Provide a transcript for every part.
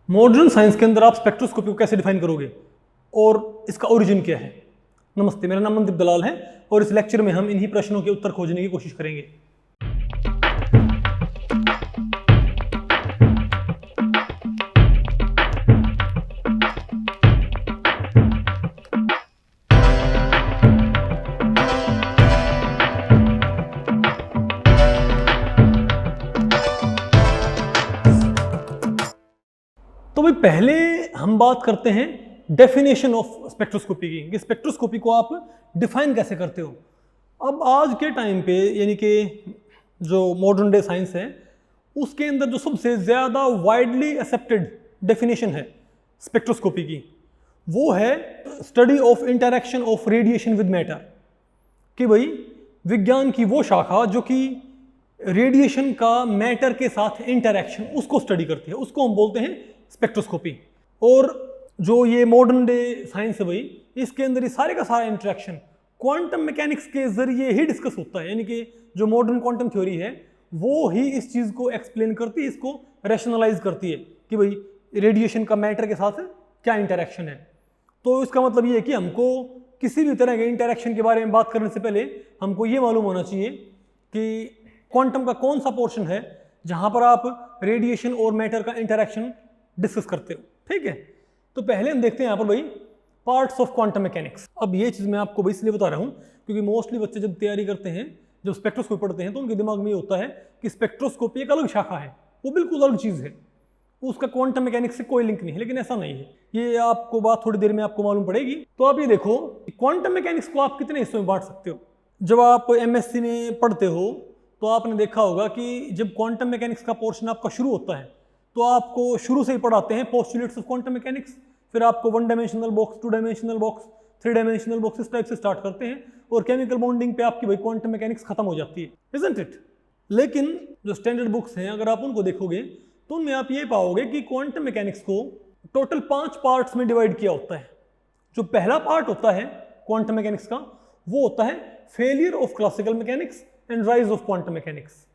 Modern science के अंदर आप स्पेक्ट्रोस्कोपी को कैसे डिफाइन करोगे और इसका ओरिजिन क्या है। नमस्ते, मेरा नाम मनदीप दलाल है और इस लेक्चर में हम इन्हीं प्रश्नों के उत्तर खोजने की कोशिश करेंगे। तो भाई पहले हम बात करते हैं डेफिनेशन ऑफ स्पेक्ट्रोस्कोपी की, कि स्पेक्ट्रोस्कोपी को आप डिफाइन कैसे करते हो। अब आज के टाइम पे यानी कि जो मॉडर्न डे साइंस है उसके अंदर जो सबसे ज़्यादा वाइडली एक्सेप्टेड डेफिनेशन है स्पेक्ट्रोस्कोपी की, वो है study of interaction of radiation with matter. कि भाई विज्ञान की वो शाखा जो कि रेडिएशन का मैटर के साथ इंटरेक्शन उसको स्टडी करती है, उसको हम बोलते हैं स्पेक्ट्रोस्कोपी। और जो ये मॉडर्न डे साइंस है भाई, इसके अंदर ये सारे का सारा इंटरेक्शन क्वांटम मैकेनिक्स के जरिए ही डिस्कस होता है। यानी कि जो मॉडर्न क्वांटम थ्योरी है वो ही इस चीज़ को एक्सप्लेन करती है, इसको रैशनलाइज करती है कि भाई रेडिएशन का मैटर के साथ क्या इंटरेक्शन है। तो इसका मतलब ये है कि हमको किसी भी तरह के इंटरेक्शन के बारे में बात करने से पहले हमको ये मालूम होना चाहिए कि क्वांटम का कौन सा पोर्शन है जहाँ पर आप रेडिएशन और मैटर का इंटरेक्शन डिस्कस करते हो। ठीक है, तो पहले हम देखते हैं यहाँ पर भाई पार्ट्स ऑफ क्वांटम मैकेनिक्स। अब ये चीज़ मैं आपको भाई इसलिए बता रहा हूँ क्योंकि मोस्टली बच्चे जब तैयारी करते हैं, जब स्पेक्ट्रोस्कोपी पढ़ते हैं, तो उनके दिमाग में ये होता है कि स्पेक्ट्रोस्कोपी एक अलग शाखा है, वो बिल्कुल अलग चीज़ है, उसका क्वांटम मैकेनिक्स से कोई लिंक नहीं है। लेकिन ऐसा नहीं है, ये आपको बात थोड़ी देर में आपको मालूम पड़ेगी। तो आप ये देखो क्वांटम मैकेनिक्स को आप कितने हिस्सों में बांट सकते हो। जब आप एमएससी में पढ़ते हो तो आपने देखा होगा कि जब क्वांटम मैकेनिक्स का पोर्शन आपका शुरू होता है तो आपको शुरू से ही पढ़ाते हैं पोस्टुलेट्स ऑफ क्वांटम मैकेनिक्स, फिर आपको 1 dimensional box, 2 dimensional box, 3 dimensional box, इस टाइप से स्टार्ट करते हैं और केमिकल बॉन्डिंग पे आपकी भाई क्वांटम मैकेनिक्स खत्म हो जाती है, इजंट इट। लेकिन जो स्टैंडर्ड बुक्स हैं अगर आप उनको देखोगे तो उनमें आप ये पाओगे कि क्वांटम मैकेनिक्स को टोटल 5 पार्ट्स में डिवाइड किया होता है। जो पहला पार्ट होता है क्वांटम मैकेनिक्स का वो होता है failure of classical mechanics and rise of quantum mechanics.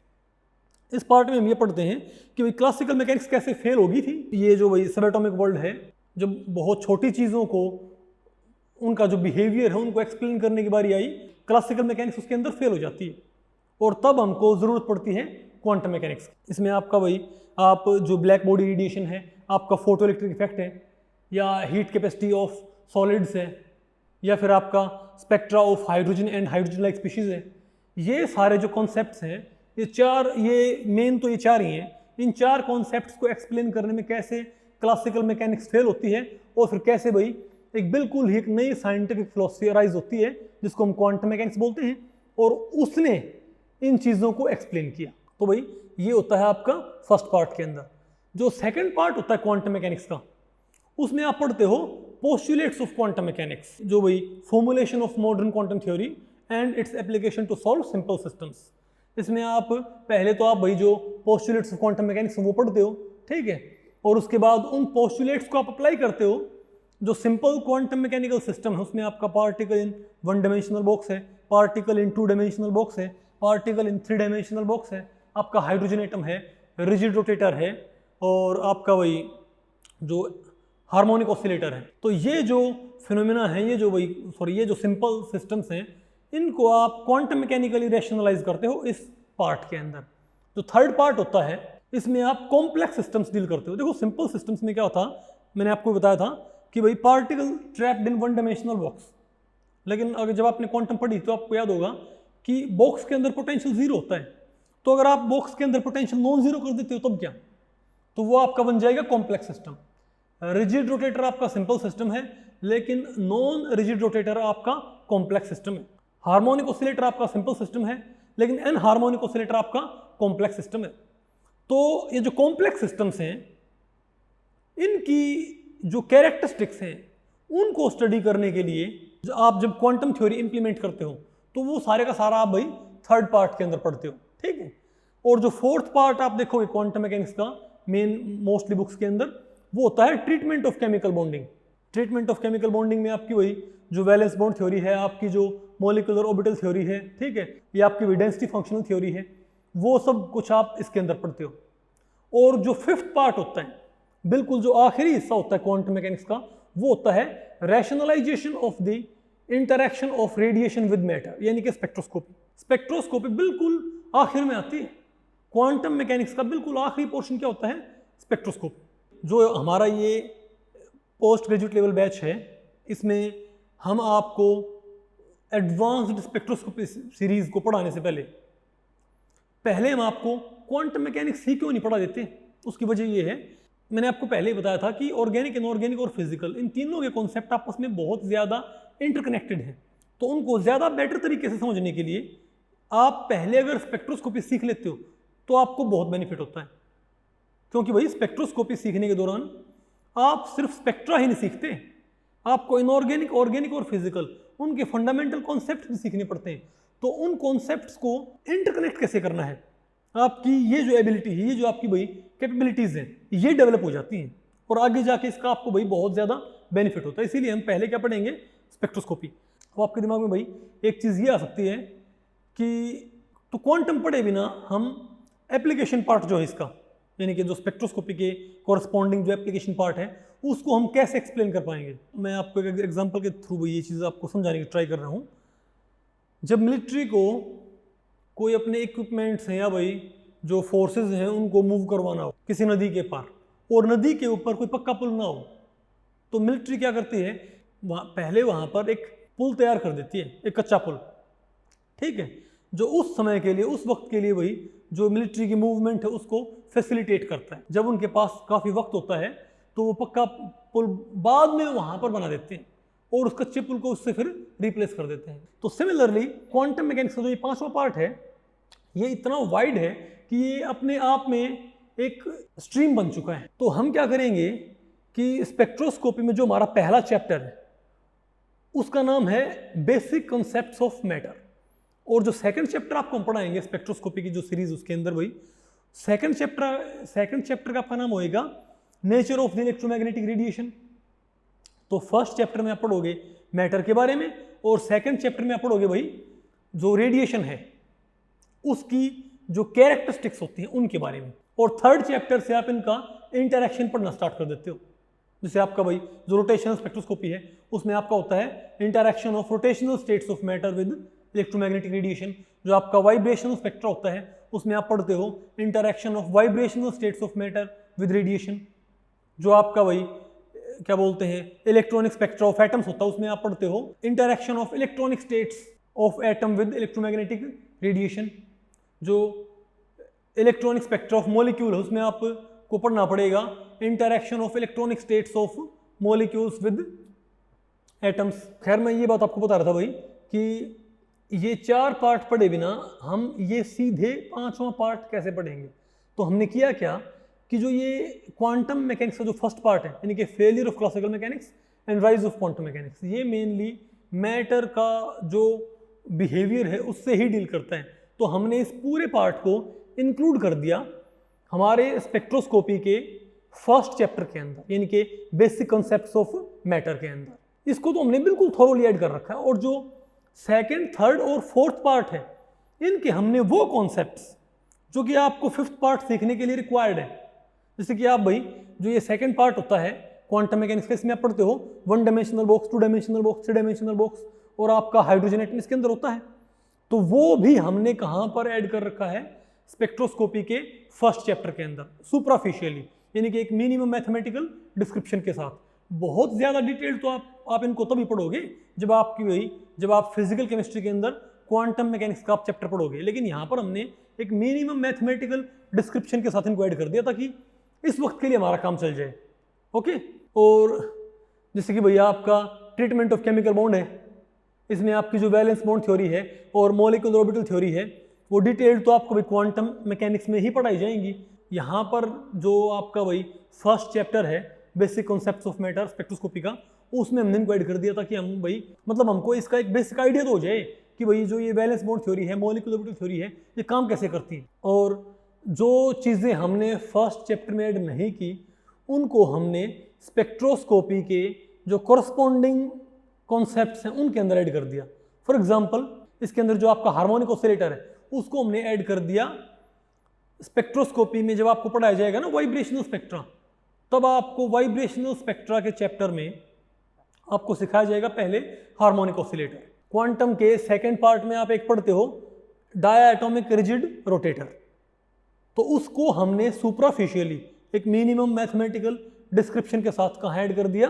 इस पार्ट में हम ये पढ़ते हैं कि भाई क्लासिकल मैकेनिक्स कैसे फेल होगी थी। ये जो भाई सब एटॉमिक वर्ल्ड है, जब बहुत छोटी चीज़ों को उनका जो बिहेवियर है उनको एक्सप्लेन करने की बारी आई, क्लासिकल मैकेनिक्स उसके अंदर फेल हो जाती है और तब हमको ज़रूरत पड़ती है क्वांटम मैकेनिक्स। इसमें आपका भाई आप जो ब्लैक बॉडी रेडिएशन है, आपका फोटो इलेक्ट्रिक इफेक्ट है, या हीट कैपेसिटी ऑफ सॉलिड्स है, या फिर आपका spectra of hydrogen and hydrogen like species है, ये सारे जो कॉन्सेप्ट्स हैं, ये मेन तो ये 4 ही हैं। इन 4 कॉन्सेप्ट्स को एक्सप्लेन करने में कैसे क्लासिकल मैकेनिक्स फेल होती है और फिर कैसे भाई एक बिल्कुल ही एक नई साइंटिफिक फिलॉसफी अराइज होती है जिसको हम क्वांटम मैकेनिक्स बोलते हैं, और उसने इन चीज़ों को एक्सप्लेन किया। तो भाई ये होता है आपका फर्स्ट पार्ट के अंदर। जो सेकेंड पार्ट होता है क्वांटम मैकेनिक्स का, उसमें आप पढ़ते हो पोस्टुलेट्स ऑफ क्वांटम मैकेनिक्स, जो भाई formulation of modern quantum theory and its application to solve simple systems. इसमें आप पहले तो आप भाई जो पोस्टुलेट्स ऑफ क्वांटम मैकेनिक्स वो पढ़ते हो, ठीक है, और उसके बाद उन पोस्टुलेट्स को आप अप्लाई करते हो। जो सिंपल क्वांटम मैकेनिकल सिस्टम है उसमें आपका पार्टिकल इन 1 डायमेंशनल बॉक्स है, पार्टिकल इन 2 डायमेंशनल बॉक्स है, पार्टिकल इन 3 डायमेंशनल बॉक्स है, आपका हाइड्रोजन एटम है, रिजिड रोटेटर है, और आपका वही जो हार्मोनिक ऑसिलेटर है। तो ये जो फिनोमेना है, ये जो सिंपल सिस्टम्स हैं, इनको आप क्वांटम मैकेनिकली रैशनलाइज करते हो इस पार्ट के अंदर। जो थर्ड पार्ट होता है इसमें आप कॉम्प्लेक्स सिस्टम्स डील करते हो। देखो सिंपल सिस्टम्स में क्या होता, मैंने आपको बताया था कि भाई particle trapped in 1 dimensional box. लेकिन अगर जब आपने क्वांटम पढ़ी तो आपको याद होगा कि बॉक्स के अंदर पोटेंशियल 0 होता है। तो अगर आप बॉक्स के अंदर पोटेंशियल नॉन जीरो कर देते हो तब क्या, तो वो आपका बन जाएगा कॉम्प्लेक्स सिस्टम। रिजिड रोटेटर आपका सिंपल सिस्टम है, लेकिन नॉन रिजिड रोटेटर आपका कॉम्प्लेक्स सिस्टम है। हार्मोनिक ऑसिलेटर आपका सिंपल सिस्टम है, लेकिन एन हार्मोनिक ऑसिलेटर आपका कॉम्प्लेक्स सिस्टम है। तो ये जो कॉम्प्लेक्स सिस्टम्स हैं, इनकी जो कैरेक्टरिस्टिक्स हैं उनको स्टडी करने के लिए आप जब क्वांटम थ्योरी इंप्लीमेंट करते हो तो वो सारे का सारा आप भाई थर्ड पार्ट के अंदर पढ़ते हो, ठीक है। और जो फोर्थ पार्ट आप देखोगे क्वांटम मैकेनिक्स का मेन मोस्टली बुक्स के अंदर, वो होता है treatment of chemical bonding. Treatment of chemical bonding में आपकी वही जो वैलेंस बॉन्ड थ्योरी है, आपकी जो मॉलिक्यूलर ऑर्बिटल थ्योरी है, ठीक है, ये आपकी वही डेंसिटी फंक्शनल थ्योरी है, वो सब कुछ आप इसके अंदर पढ़ते हो। और जो फिफ्थ पार्ट होता है बिल्कुल जो आखिरी हिस्सा होता है क्वांटम मैकेनिक्स का वो होता है rationalisation of the interaction of radiation with matter, यानी कि स्पेक्ट्रोस्कोपी। स्पेक्ट्रोस्कोपी बिल्कुल आखिर में आती है। क्वांटम मैकेनिक्स का बिल्कुल आखिरी पोर्शन क्या होता है? स्पेक्ट्रोस्कोपी। जो हमारा ये पोस्ट ग्रेजुएट लेवल बैच है, इसमें हम आपको एडवांस्ड स्पेक्ट्रोस्कोपी सीरीज को पढ़ाने से पहले हम आपको क्वांटम मैकेनिक्स ही क्यों नहीं पढ़ा देते? उसकी वजह ये है, मैंने आपको पहले ही बताया था कि ऑर्गेनिक, इनऑर्गेनिक और फिजिकल, इन तीनों के कॉन्सेप्ट आपस में बहुत ज़्यादा इंटरकनेक्टेड हैं। तो उनको ज़्यादा बेटर तरीके से समझने के लिए आप पहले अगर स्पेक्ट्रोस्कोपी सीख लेते हो तो आपको बहुत बेनिफिट होता है। क्योंकि भाई स्पेक्ट्रोस्कोपी सीखने के दौरान आप सिर्फ स्पेक्ट्रा ही नहीं सीखते, आपको इनऑर्गेनिक, ऑर्गेनिक और फिजिकल उनके फंडामेंटल कॉन्सेप्ट भी सीखने पड़ते हैं। तो उन कॉन्सेप्ट्स को इंटरकनेक्ट कैसे करना है, आपकी ये जो एबिलिटी है, ये जो आपकी भाई कैपेबिलिटीज़ हैं, ये डेवलप हो जाती हैं और आगे जाके इसका आपको भाई बहुत ज़्यादा बेनिफिट होता है। इसीलिए हम पहले क्या पढ़ेंगे? स्पेक्ट्रोस्कोपी। अब आपके दिमाग में भाई एक चीज़ ये आ सकती है कि तो क्वांटम पढ़े बिना हम एप्लीकेशन पार्ट जो है इसका, यानी कि जो स्पेक्ट्रोस्कोपी के कॉरस्पॉन्डिंग जो एप्लीकेशन पार्ट है, उसको हम कैसे एक्सप्लेन कर पाएंगे? मैं आपको एक एग्जांपल के थ्रू ये चीज़ आपको समझाने की ट्राई कर रहा हूँ। जब मिलिट्री को कोई अपने इक्विपमेंट्स हैं या भाई जो फोर्सेस हैं उनको मूव करवाना हो किसी नदी के पार, और नदी के ऊपर कोई पक्का पुल ना हो, तो मिलिट्री क्या करती है, पहले वहाँ पर एक पुल तैयार कर देती है, एक कच्चा पुल, ठीक है, जो उस समय के लिए, उस वक्त के लिए वही जो मिलिट्री की मूवमेंट है उसको फैसिलिटेट करता है। जब उनके पास काफ़ी वक्त होता है तो वो पक्का पुल बाद में वहाँ पर बना देते हैं और उस कच्चे पुल को उससे फिर रिप्लेस कर देते हैं। तो सिमिलरली क्वांटम मैकेनिक्स का जो ये पांचवा पार्ट है, ये इतना वाइड है कि ये अपने आप में एक स्ट्रीम बन चुका है। तो हम क्या करेंगे कि स्पेक्ट्रोस्कोपी में जो हमारा पहला चैप्टर है उसका नाम है बेसिक कॉन्सेप्ट्स ऑफ मैटर, और जो सेकंड चैप्टर आपको हम पढ़ाएंगे स्पेक्ट्रोस्कोपी की जो सीरीज, उसके अंदर वही सेकंड चैप्टर का आपका नाम होएगा nature of the electromagnetic radiation. तो फर्स्ट चैप्टर में आप पढ़ोगे मैटर के बारे में, और सेकंड चैप्टर में आप पढ़ोगे भाई जो रेडिएशन है उसकी जो कैरेक्टरिस्टिक्स होती हैं उनके बारे में, और थर्ड चैप्टर से आप इनका इंटरैक्शन पढ़ना स्टार्ट कर देते हो। जैसे आपका भाई जो रोटेशनल स्पेक्ट्रोस्कोपी है उसमें आपका होता है interaction of rotational states of matter with electromagnetic radiation. जो आपका वाइब्रेशनल स्पेक्ट्रा होता है उसमें आप पढ़ते हो interaction of vibrational states of matter with radiation. जो आपका वही क्या बोलते हैं इलेक्ट्रॉनिक स्पेक्ट्रा ऑफ एटम्स होता है उसमें आप पढ़ते हो interaction of electronic states of atom with electromagnetic radiation. जो इलेक्ट्रॉनिक स्पेक्ट्रा ऑफ मॉलिक्यूल है उसमें आपको पढ़ना पड़ेगा interaction of electronic states of molecules with atoms. खैर मैं ये बात आपको बता रहा था भाई कि ये 4 पार्ट पढ़े बिना हम ये सीधे 5वां पार्ट कैसे पढ़ेंगे। तो हमने किया क्या कि जो ये क्वांटम मैकेनिक्स का जो फर्स्ट पार्ट है, यानी कि failure of classical mechanics and rise of quantum mechanics, ये मेनली मैटर का जो बिहेवियर है उससे ही डील करता है। तो हमने इस पूरे पार्ट को इंक्लूड कर दिया हमारे स्पेक्ट्रोस्कोपी के फर्स्ट चैप्टर के अंदर, यानी कि बेसिक कॉन्सेप्ट्स ऑफ मैटर के अंदर। इसको तो हमने बिल्कुल थोरोली ऐड कर रखा है, और जो सेकंड, थर्ड और फोर्थ पार्ट है इनके हमने वो कॉन्सेप्ट्स जो कि आपको फिफ्थ पार्ट सीखने के लिए रिक्वायर्ड है। जैसे कि आप भाई जो ये सेकंड पार्ट होता है क्वांटम मैकेनिक्स का, इसमें आप पढ़ते हो 1 dimensional box, 2 dimensional box, 3 dimensional box, और आपका हाइड्रोजन एटम इसके अंदर होता है। तो वो भी हमने कहाँ पर ऐड कर रखा है? स्पेक्ट्रोस्कोपी के फर्स्ट चैप्टर के अंदर, सुपरफिशियली, यानी कि एक मिनिमम मैथमेटिकल डिस्क्रिप्शन के साथ। बहुत ज़्यादा डिटेल तो आप इनको तभी पढ़ोगे जब आप फिजिकल केमिस्ट्री के अंदर क्वांटम मैकेनिक्स का आप चैप्टर पढ़ोगे। लेकिन यहाँ पर हमने एक मिनिमम मैथमेटिकल डिस्क्रिप्शन के साथ इनको ऐड कर दिया ताकि इस वक्त के लिए हमारा काम चल जाए। ओके, और जैसे कि भैया आपका ट्रीटमेंट ऑफ केमिकल बॉन्ड है, इसमें आपकी जो वैलेंस बॉन्ड थ्योरी है और मॉलिक्यूलर ऑर्बिटल थ्योरी है वो डिटेल तो आपको भाई क्वांटम मैकेनिक्स में ही पढ़ाई जाएंगी। यहाँ पर जो आपका भाई फर्स्ट चैप्टर है basic concepts of matter spectroscopy का, उसमें हमने इनको ऐड कर दिया ताकि हम भाई मतलब हमको इसका एक बेसिक आइडिया तो हो जाए कि भाई जो ये वैलेंस बॉन्ड थ्योरी है, मॉलिक्यूलर ऑर्बिटल थ्योरी है, ये काम कैसे करती है। और जो चीज़ें हमने फर्स्ट चैप्टर में ऐड नहीं की उनको हमने स्पेक्ट्रोस्कोपी के जो कॉरस्पॉन्डिंग कॉन्सेप्ट्स हैं उनके अंदर ऐड कर दिया। फॉर एग्जांपल इसके अंदर जो आपका हार्मोनिक ऑसिलेटर है उसको हमने ऐड कर दिया स्पेक्ट्रोस्कोपी में। जब आपको पढ़ाया जाएगा ना वाइब्रेशनल स्पेक्ट्रा, तब आपको वाइब्रेशनल स्पेक्ट्रा के चैप्टर में आपको सिखाया जाएगा पहले हार्मोनिक ऑसिलेटर। क्वांटम के सेकंड पार्ट में आप एक पढ़ते हो डायटोमिक रिजिड रोटेटर, तो उसको हमने सुपरफिशियली एक मिनिमम मैथमेटिकल डिस्क्रिप्शन के साथ कहाँ ऐड कर दिया,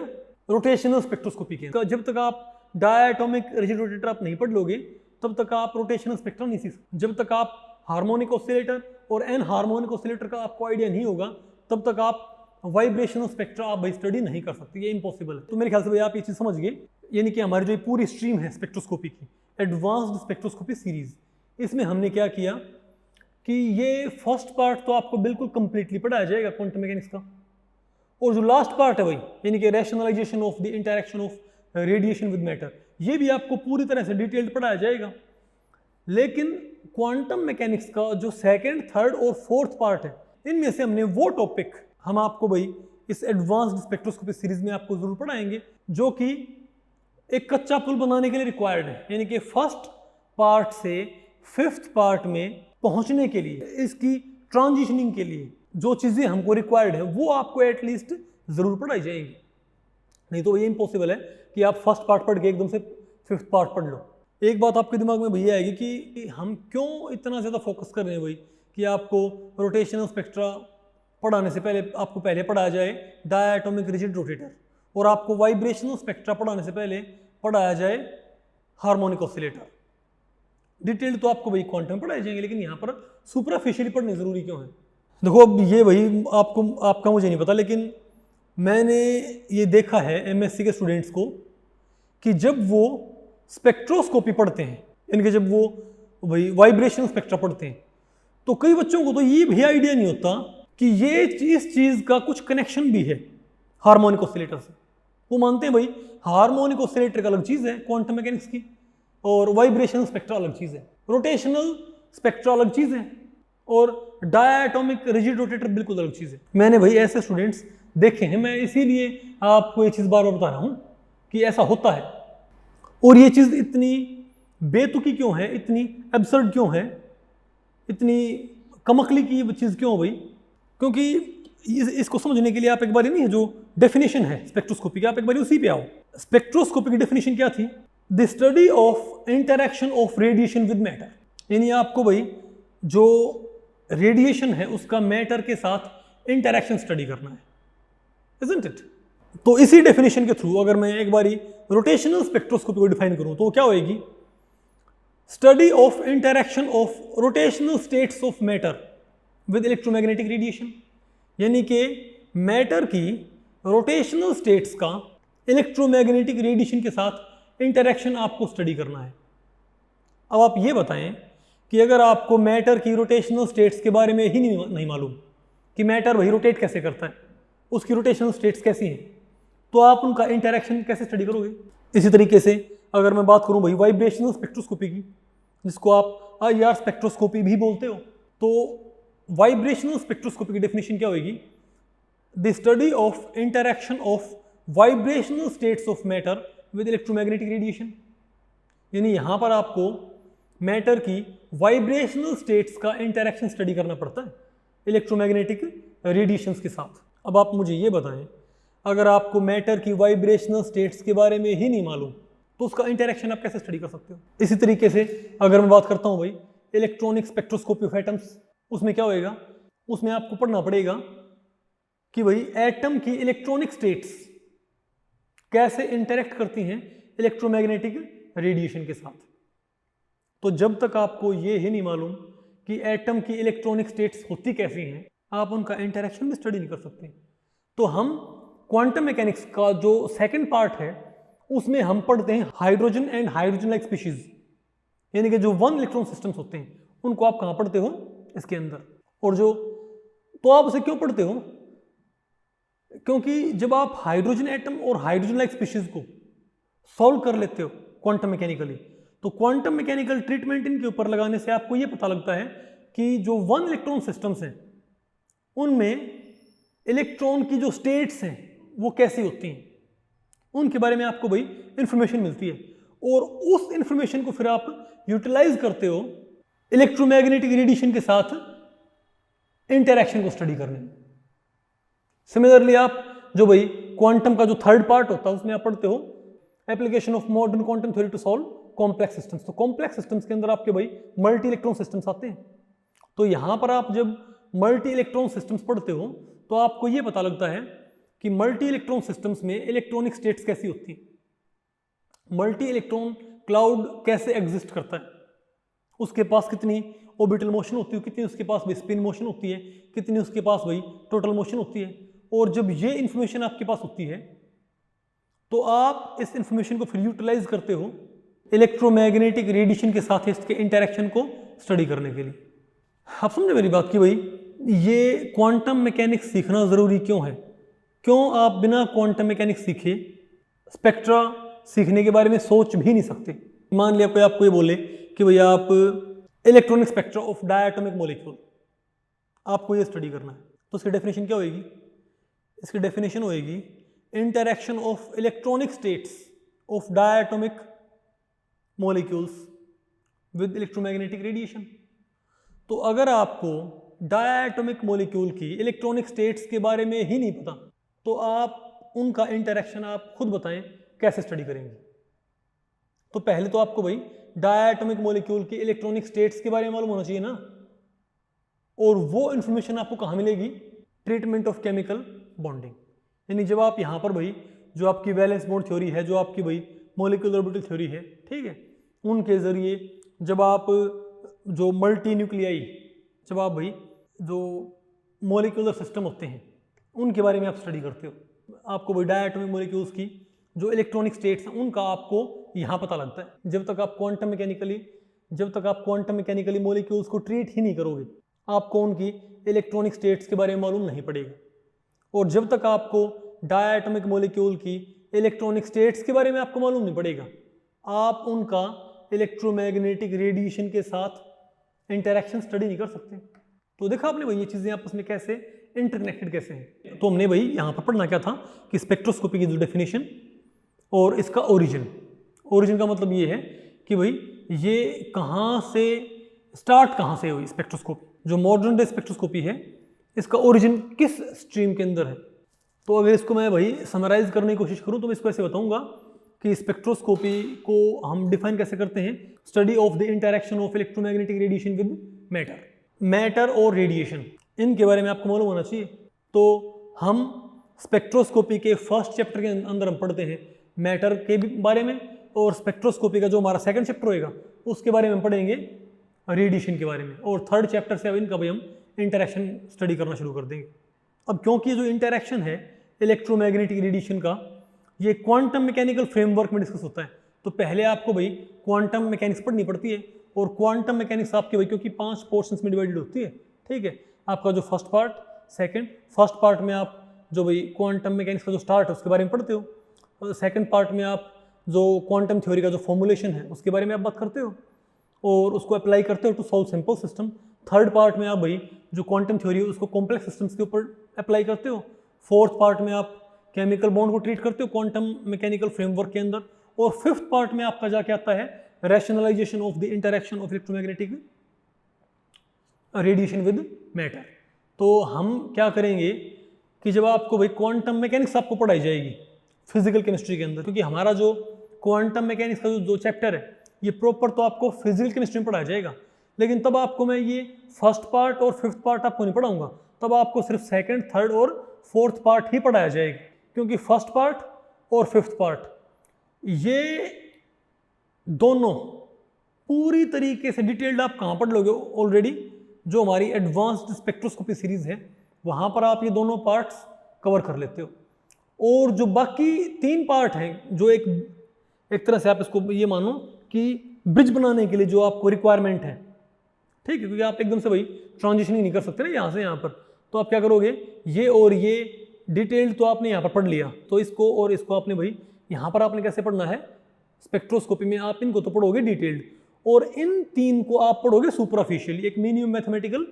रोटेशनल स्पेक्ट्रोस्कोपी के। जब तक आप डायटोमिक रिजिड रोटेटर आप नहीं पढ़ लोगे तब तक आप रोटेशनल स्पेक्ट्रा नहीं सीख सकते। जब तक आप हार्मोनिक ऑसिलेटर और एन हार्मोनिक ऑसिलेटर का आपको आइडिया नहीं होगा तब तक आप वाइब्रेशनल स्पेक्ट्रा आप भाई स्टडी नहीं कर सकते, ये इम्पॉसिबल है। तो मेरे ख्याल से भाई आप ये चीज़ समझ गए, यानी कि हमारी जो पूरी स्ट्रीम है स्पेक्ट्रोस्कोपी की, एडवांस्ड स्पेक्ट्रोस्कोपी सीरीज, इसमें हमने क्या किया कि ये फर्स्ट पार्ट तो आपको बिल्कुल कंप्लीटली पढ़ाया जाएगा क्वांटम मैकेनिक्स का, और जो लास्ट पार्ट है भाई यानी कि rationalisation of the interaction of radiation with matter, ये भी आपको पूरी तरह से डिटेल्ड पढ़ाया जाएगा। लेकिन क्वांटम मैकेनिक्स का जो सेकंड, थर्ड और फोर्थ पार्ट है, इनमें से हमने वो टॉपिक हम आपको भाई इस एडवांस्ड स्पेक्ट्रोस्कोपी सीरीज में आपको जरूर पढ़ाएंगे, जो कि एक कच्चा पुल बनाने के लिए रिक्वायर्ड है। यानी कि फर्स्ट पार्ट से फिफ्थ पार्ट में पहुंचने के लिए, इसकी ट्रांजिशनिंग के लिए जो चीज़ें हमको रिक्वायर्ड है वो आपको एटलीस्ट ज़रूर पढ़ाई जाएंगी। नहीं तो ये इम्पॉसिबल है कि आप फर्स्ट पार्ट पढ़ के एकदम से फिफ्थ पार्ट पढ़ लो। एक बात आपके दिमाग में भैया आएगी कि हम क्यों इतना ज़्यादा फोकस कर रहे हैं भाई कि आपको रोटेशनल स्पेक्ट्रा पढ़ाने से पहले आपको पहले पढ़ाया जाए डायटोमिक रिजिड रोटेटर, और आपको वाइब्रेशनल स्पेक्ट्रा पढ़ाने से पहले पढ़ाया जाए हार्मोनिक ऑसिलेटर। डिटेल तो आपको भाई क्वांटम पढ़ाए जाएंगे, लेकिन यहाँ पर सुपरफिशियली पढ़ने ज़रूरी क्यों है? देखो अब ये भाई आपका मुझे नहीं पता, लेकिन मैंने ये देखा है एमएससी के स्टूडेंट्स को कि जब वो स्पेक्ट्रोस्कोपी पढ़ते हैं, यानी कि जब वो भाई वाइब्रेशनल स्पेक्ट्रा पढ़ते हैं, तो कई बच्चों को तो ये भी आइडिया नहीं होता कि ये इस चीज़ का कुछ कनेक्शन भी है हार्मोनिक ऑसिलेटर से। वो मानते हैं भाई हार्मोनिक ऑसिलेटर का अलग चीज़ है क्वांटम मैकेनिक्स की, और वाइब्रेशनल स्पेक्ट्रा अलग चीज़ है, रोटेशनल स्पेक्ट्रा अलग चीज़ है, और डायटोमिक रिजिड रोटेटर बिल्कुल अलग चीज़ है। मैंने भाई ऐसे स्टूडेंट्स देखे हैं, मैं इसीलिए आपको ये चीज़ बार बार बता रहा हूँ कि ऐसा होता है। और ये चीज़ इतनी बेतुकी क्यों है, इतनी एब्सर्ड क्यों है, इतनी कमकली की चीज़ क्यों भाई? क्योंकि इसको समझने के लिए आप एक बार नहीं है जो डेफिनेशन है स्पेक्ट्रोस्कोपी की, आप एक बार उसी पे आओ। स्पेक्ट्रोस्कोपी की डेफिनेशन क्या थी? The study of interaction of radiation with matter. यानी आपको भाई जो रेडिएशन है उसका मैटर के साथ इंटरेक्शन स्टडी करना है, इजंट इट? तो इसी डेफिनेशन के थ्रू अगर मैं एक बारी रोटेशनल स्पेक्ट्रोस्कोपी को डिफाइन करूं तो क्या होएगी? Study of interaction of rotational states of matter with electromagnetic radiation. यानी कि मैटर की रोटेशनल स्टेट्स का इलेक्ट्रोमैग्नेटिक रेडिएशन के साथ इंटरेक्शन आपको स्टडी करना है। अब आप ये बताएं कि अगर आपको मैटर की रोटेशनल स्टेट्स के बारे में ही नहीं मालूम कि मैटर वही रोटेट कैसे करता है, उसकी रोटेशनल स्टेट्स कैसी हैं, तो आप उनका इंटरेक्शन कैसे स्टडी करोगे? इसी तरीके से अगर मैं बात करूं भाई वाइब्रेशनल स्पेक्ट्रोस्कोपी की, जिसको आप IR स्पेक्ट्रोस्कोपी भी बोलते हो, तो वाइब्रेशनल स्पेक्ट्रोस्कोपी की डेफिनेशन क्या होगी? The study of interaction of vibrational states of matter with electromagnetic radiation. यानी यहाँ पर आपको मैटर की वाइब्रेशनल स्टेट्स का इंटरेक्शन स्टडी करना पड़ता है इलेक्ट्रोमैग्नेटिक रेडिएशंस के साथ। अब आप मुझे ये बताएं, अगर आपको मैटर की वाइब्रेशनल स्टेट्स के बारे में ही नहीं मालूम तो उसका इंटरेक्शन आप कैसे स्टडी कर सकते हो? इसी तरीके से अगर मैं बात करता हूँ भाई इलेक्ट्रॉनिक स्पेक्ट्रोस्कोपी ऑफ एटम्स, उसमें क्या होएगा? उसमें आपको पढ़ना पड़ेगा कि भाई एटम की इलेक्ट्रॉनिक स्टेट्स कैसे इंटरेक्ट करती हैं इलेक्ट्रोमैग्नेटिक रेडिएशन के साथ। तो जब तक आपको ये ही नहीं मालूम कि एटम की इलेक्ट्रॉनिक स्टेट्स होती कैसी हैं, आप उनका इंटरेक्शन भी स्टडी नहीं कर सकते। तो हम क्वांटम मैकेनिक्स का जो सेकंड पार्ट है उसमें हम पढ़ते हैं hydrogen and hydrogen like species, यानी कि जो वन इलेक्ट्रॉन सिस्टम्स होते हैं उनको आप कहाँ पढ़ते हो? इसके अंदर। और जो तो आप उसे क्यों पढ़ते हो? क्योंकि जब आप हाइड्रोजन एटम और हाइड्रोजन लाइक स्पीशीज को सॉल्व कर लेते हो क्वांटम मैकेनिकली, तो क्वांटम मैकेनिकल ट्रीटमेंट इनके ऊपर लगाने से आपको ये पता लगता है कि जो वन इलेक्ट्रॉन सिस्टम्स हैं उनमें इलेक्ट्रॉन की जो स्टेट्स हैं वो कैसी होती हैं, उनके बारे में आपको भाई इंफॉर्मेशन मिलती है, और उस इंफॉर्मेशन को फिर आप यूटिलाइज करते हो इलेक्ट्रोमैग्नेटिक रेडिएशन के साथ इंटरेक्शन को स्टडी करने में। सिमिलरली आप जो भाई क्वांटम का जो थर्ड पार्ट होता है उसमें आप पढ़ते हो application of modern quantum theory to solve complex systems. तो कॉम्प्लेक्स सिस्टम्स के अंदर आपके भाई मल्टी इलेक्ट्रॉन सिस्टम्स आते हैं। तो यहाँ पर आप जब मल्टी इलेक्ट्रॉन सिस्टम्स पढ़ते हो तो आपको ये पता लगता है कि मल्टी इलेक्ट्रॉन सिस्टम्स में इलेक्ट्रॉनिक स्टेट्स कैसी होती हैं, मल्टी इलेक्ट्रॉन क्लाउड कैसे एग्जिस्ट करता है, उसके पास कितनी ऑर्बिटल मोशन होती है, कितनी उसके पास भाई स्पिन मोशन होती है, कितनी उसके पास भाई टोटल मोशन होती है। और जब ये इंफॉर्मेशन आपके पास होती है तो आप इस इंफॉर्मेशन को फिर यूटिलाइज करते हो इलेक्ट्रोमैग्नेटिक रेडिएशन के साथ इसके इंटरेक्शन को स्टडी करने के लिए। आप समझे मेरी बात कि भाई ये क्वांटम मैकेनिक्स सीखना ज़रूरी क्यों है, क्यों आप बिना क्वांटम मैकेनिक्स सीखे स्पेक्ट्रा सीखने के बारे में सोच भी नहीं सकते। मान लिया कोई आपको ये बोले कि भाई आप electronic spectra of diatomic molecule आपको ये स्टडी करना है, तो इसकी डेफिनेशन क्या होएगी? इसकी डेफिनेशन होएगी interaction of electronic states of diatomic molecules with electromagnetic radiation. तो अगर आपको डायटोमिक मॉलिक्यूल की इलेक्ट्रॉनिक स्टेट्स के बारे में ही नहीं पता तो आप उनका इंटरेक्शन आप खुद बताएं कैसे स्टडी करेंगे। तो पहले तो आपको भाई डायटोमिक मॉलिक्यूल की इलेक्ट्रॉनिक स्टेट्स के बारे में मालूम होना चाहिए ना, और वो इंफॉर्मेशन आपको कहाँ मिलेगी? Treatment of chemical bonding. यानी जब आप यहाँ पर भाई जो आपकी वैलेंस बॉन्ड थ्योरी है, जो आपकी भाई मॉलिक्यूलर ऑर्बिटल थ्योरी है, ठीक है, उनके जरिए जब आप जो मल्टी न्यूक्लियाई, जब आप भाई जो मॉलिक्यूलर सिस्टम होते हैं उनके बारे में आप स्टडी करते हो, आपको भाई डायटोमिक मॉलिक्यूल्स की जो इलेक्ट्रॉनिक स्टेट्स हैं उनका आपको यहाँ पता लगता है। जब तक आप क्वांटम मैकेनिकली मॉलिक्यूल्स को ट्रीट ही नहीं करोगे आपको उनकी इलेक्ट्रॉनिक स्टेट्स के बारे में मालूम नहीं पड़ेगा। और जब तक आपको डायटोमिक मॉलिक्यूल की इलेक्ट्रॉनिक स्टेट्स के बारे में आपको मालूम नहीं पड़ेगा आप उनका इलेक्ट्रोमैग्नेटिक रेडिएशन के साथ इंटरेक्शन स्टडी नहीं कर सकते। तो देखा आपने भाई ये चीज़ें आपस में कैसे इंटरकनेक्टेड कैसे हैं। तो हमने भाई यहाँ पर पढ़ना क्या था कि स्पेक्ट्रोस्कोपी की जो डेफिनेशन और इसका ओरिजिन का मतलब ये है कि भाई ये कहाँ से स्टार्ट कहाँ से हुई स्पेक्ट्रोस्कोपी, जो मॉडर्न डे स्पेक्ट्रोस्कोपी है इसका ओरिजिन किस स्ट्रीम के अंदर है। तो अगर इसको मैं भाई समराइज करने की कोशिश करूँ तो मैं इसको ऐसे बताऊँगा कि स्पेक्ट्रोस्कोपी को हम डिफाइन कैसे करते हैं, study of the interaction of electromagnetic radiation with matter और रेडिएशन, इनके बारे में आपको मालूम होना चाहिए। तो हम स्पेक्ट्रोस्कोपी के फर्स्ट चैप्टर के अंदर हम पढ़ते हैं मैटर के बारे में, और स्पेक्ट्रोस्कोपी का जो हमारा सेकंड चैप्टर होएगा उसके बारे में हम पढ़ेंगे रेडिएशन के बारे में, और थर्ड चैप्टर से अब इनका भाई हम इंटरेक्शन स्टडी करना शुरू कर देंगे। अब क्योंकि ये जो इंटरेक्शन है इलेक्ट्रोमैग्नेटिक रेडिएशन का ये क्वांटम मैकेनिकल फ्रेमवर्क में डिस्कस होता है, तो पहले आपको भाई क्वांटम मैकेनिक्स पढ़नी पड़ती है। और क्वांटम मैकेनिक्स आपके भाई क्योंकि 5 पोर्शंस में डिवाइडेड होती है, ठीक है, आपका जो फर्स्ट पार्ट में आप जो भाई क्वांटम मैकेनिक्स का जो स्टार्ट है उसके बारे में पढ़ते हो, सेकंड पार्ट में आप जो क्वांटम थ्योरी का जो फॉर्मुलेशन है उसके बारे में आप बात करते हो और उसको अप्लाई करते हो to solve simple system. Third part में आप भाई जो क्वांटम थ्योरी है उसको कॉम्प्लेक्स सिस्टम्स के ऊपर अप्लाई करते हो। फोर्थ पार्ट में आप केमिकल बॉन्ड को ट्रीट करते हो क्वांटम मैकेनिकल फ्रेमवर्क के अंदर। और फिफ्थ पार्ट में आपका जाके आता है rationalisation of the interaction of electromagnetic radiation with matter. तो हम क्या करेंगे कि जब आपको भाई क्वांटम मैकेनिक्स आपको पढ़ाई जाएगी फिजिकल केमिस्ट्री के अंदर, क्योंकि हमारा जो क्वांटम मैकेनिक्स का जो चैप्टर है ये प्रॉपर तो आपको फिजिकल केमिस्ट्री में पढ़ाया जाएगा, लेकिन तब आपको मैं ये फर्स्ट पार्ट और फिफ्थ पार्ट आपको नहीं पढ़ाऊंगा, तब आपको सिर्फ सेकंड, थर्ड और फोर्थ पार्ट ही पढ़ाया जाएगा। क्योंकि फर्स्ट पार्ट और फिफ्थ पार्ट ये दोनों पूरी तरीके से डिटेल्ड आप कहाँ पढ़ लोगे? ऑलरेडी जो हमारी एडवांस्ड स्पेक्ट्रोस्कोपी सीरीज है वहाँ पर आप ये दोनों पार्ट्स कवर कर लेते हो। और जो बाकी 3 पार्ट हैं जो एक तरह से आप इसको ये मानो कि ब्रिज बनाने के लिए जो आपको रिक्वायरमेंट है, ठीक है, क्योंकि आप एकदम से भाई ट्रांजिशनिंग नहीं कर सकते ना यहाँ से यहाँ पर, तो आप क्या करोगे, ये और ये डिटेल्ड तो आपने यहाँ पर पढ़ लिया, तो इसको और इसको आपने भाई यहाँ पर आपने कैसे पढ़ना है स्पेक्ट्रोस्कोपी में, आप इनको तो पढ़ोगे डिटेल्ड और इन 3 को आप पढ़ोगे सुपरफिशियली एक मिनिमम मैथमेटिकल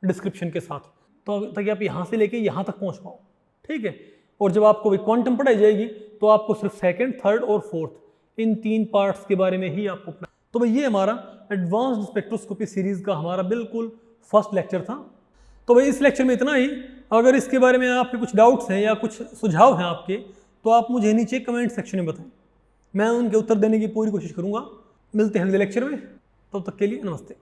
डिस्क्रिप्शन के साथ, तो ताकि आप यहाँ से लेके यहाँ तक पहुँच पाओ, ठीक है। और जब आपको भी क्वांटम पढ़ाई जाएगी तो आपको सिर्फ सेकंड, थर्ड और फोर्थ इन 3 पार्ट्स के बारे में ही आपको पढ़ना। तो भाई ये हमारा एडवांस्ड स्पेक्ट्रोस्कोपी सीरीज का हमारा बिल्कुल फर्स्ट लेक्चर था। तो भाई इस लेक्चर में इतना ही। अगर इसके बारे में आपके कुछ डाउट्स हैं या कुछ सुझाव हैं आपके, तो आप मुझे नीचे कमेंट सेक्शन में बताएं, मैं उनके उत्तर देने की पूरी कोशिश करूँगा। मिलते हैं अगले लेक्चर में, तब तक के लिए नमस्ते।